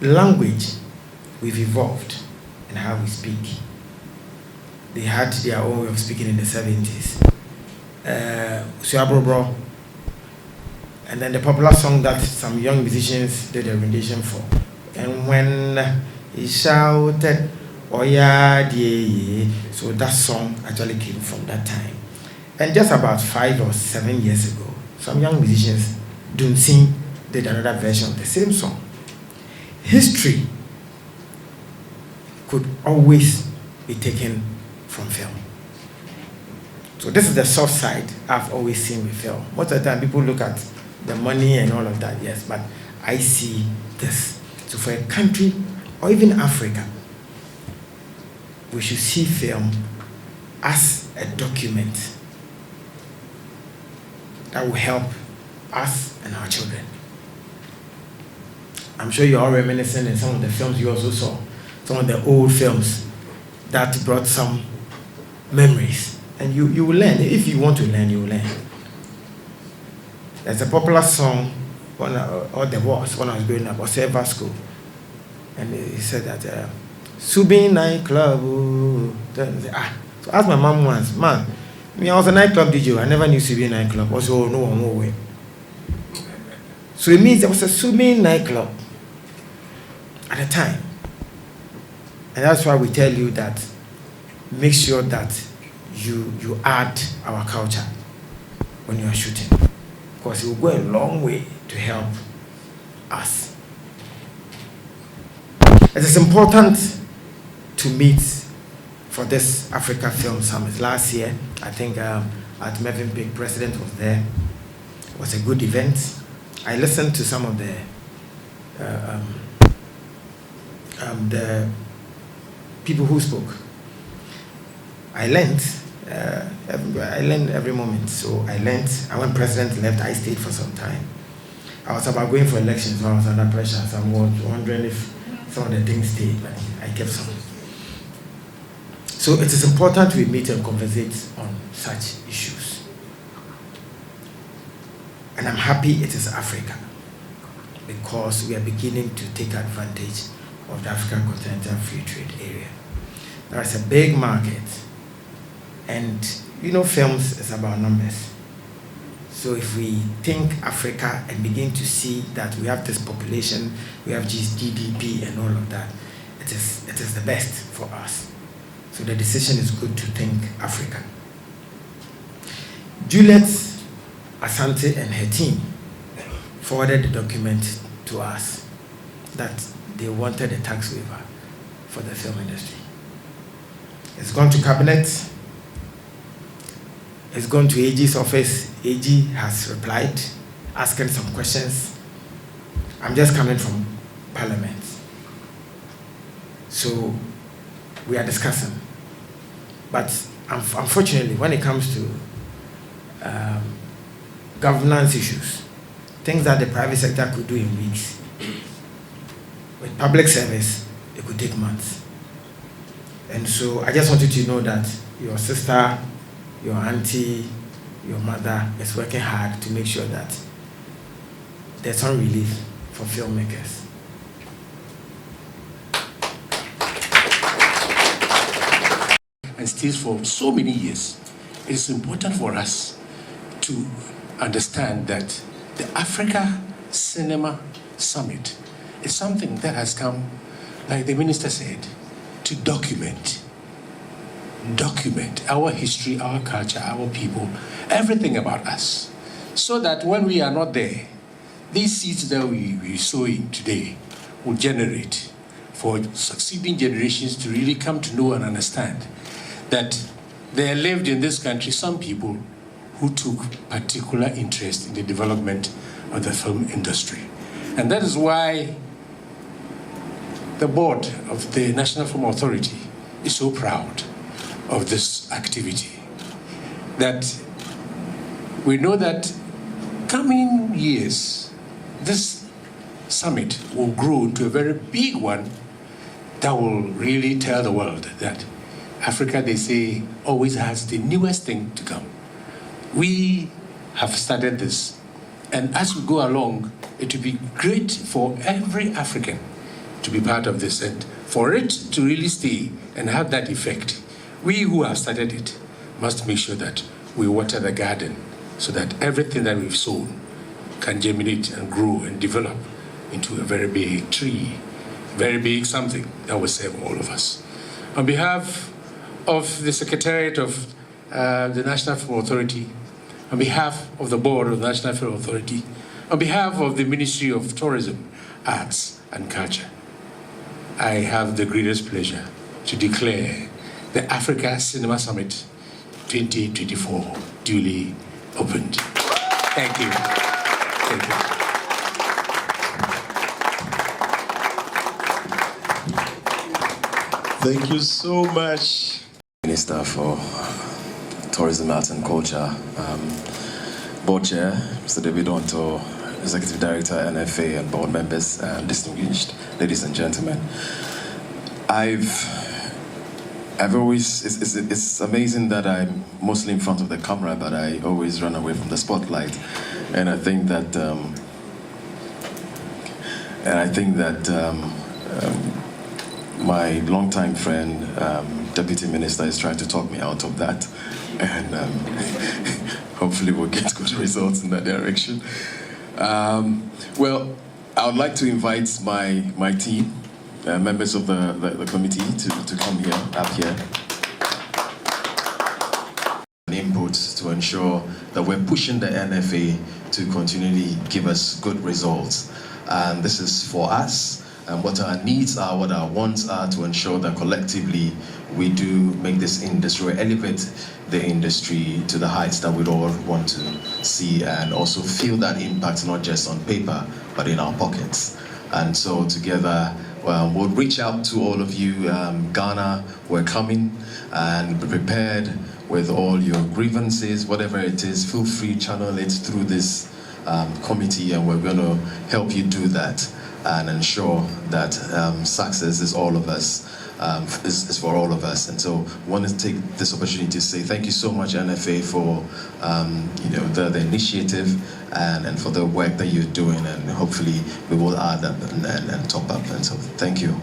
language, we've evolved in how we speak. They had their own way of speaking in the 70s. Suabro, and then the popular song that some young musicians did a rendition for. And when he shouted, "Oh yeah, yeah," so that song actually came from that time. And just about 5 or 7 years ago, some young musicians, Dunsin, did another version of the same song. History could always be taken from film. So this is the soft side I've always seen with film. Most of the time people look at the money and all of that, yes, but I see this. So for a country, or even Africa, we should see film as a document that will help us and our children. I'm sure you're all reminiscing in some of the films you also saw, some of the old films that brought some memories. And you will learn. If you want to learn, you will learn. There's a popular song, or there was when I was growing up, Ose Vasco. And he said that, Subin nightclub. So I asked my mom once, "Man, I was a nightclub DJ. I never knew Subin nightclub." Also, no way. So it means there was a Subin nightclub at the time. And that's why we tell you that make sure that you add our culture when you are shooting, because it will go a long way to help us. It is important to meet for this Africa Film Summit. Last year, I think at Mervyn Peak, President was there. It was a good event. I listened to some of the people who spoke. I learned every moment. So I learned. And when President left, I stayed for some time. I was about going for elections, so I was under pressure. So I was wondering if some of the things stayed, but I kept some. So it is important we meet and conversate on such issues. And I'm happy it is Africa, because we are beginning to take advantage of the African Continental Free Trade Area. There is a big market. And films is about numbers. So if we think Africa and begin to see that we have this population, we have GDP and all of that, it is the best for us. So the decision is good to think Africa. Juliet Asante and her team forwarded the document to us that they wanted a tax waiver for the film industry. It's gone to Cabinet. It's gone to AG's office. AG has replied, asking some questions. I'm just coming from Parliament. So we are discussing. But unfortunately, when it comes to governance issues, things that the private sector could do in weeks, with public service, it could take months. And so I just wanted to know that your sister, your auntie, your mother is working hard to make sure that there's some relief for filmmakers. And stays for so many years. It is important for us to understand that the Africa Cinema Summit is something that has come, like the minister said, to document our history, our culture, our people, everything about us, so that when we are not there, these seeds that we sowing today will generate for succeeding generations to really come to know and understand that there lived in this country some people who took particular interest in the development of the film industry. And that is why the board of the National Film Authority is so proud of this activity. That we know that coming years, this summit will grow into a very big one that will really tell the world that Africa, they say, always has the newest thing to come. We have started this, and as we go along, it will be great for every African to be part of this. And for it to really stay and have that effect, we who have started it must make sure that we water the garden so that everything that we've sown can germinate and grow and develop into a very big tree, very big something that will serve all of us. On behalf of the Secretariat of the National Film Authority, on behalf of the Board of the National Film Authority, on behalf of the Ministry of Tourism, Arts and Culture, I have the greatest pleasure to declare the Africa Cinema Summit 2024 duly opened. Thank you. Thank you. Thank you so much, Minister for Tourism, Arts and Culture, Board Chair, Mr. David Onto, Executive Director, NFA, and board members, distinguished ladies and gentlemen. I've always, it's amazing that I'm mostly in front of the camera, but I always run away from the spotlight. And I think that, my longtime friend, Deputy Minister, is trying to talk me out of that. And hopefully we'll get good results in that direction. Well, I would like to invite my team, members of the committee to come up here. Input to ensure that we're pushing the NFA to continually give us good results. And this is for us, and what our needs are, what our wants are, to ensure that collectively we do make this industry, elevate the industry to the heights that we'd all want to see, and also feel that impact not just on paper, but in our pockets. And so together, we'll reach out to all of you. Ghana, we're coming, and be prepared with all your grievances, whatever it is. Feel free, channel it through this committee, and we're going to help you do that and ensure that success is all of us, is for all of us. And so I want to take this opportunity to say thank you so much, NFA, for the initiative and for the work that you're doing, and hopefully we will add up and top up. And so thank you.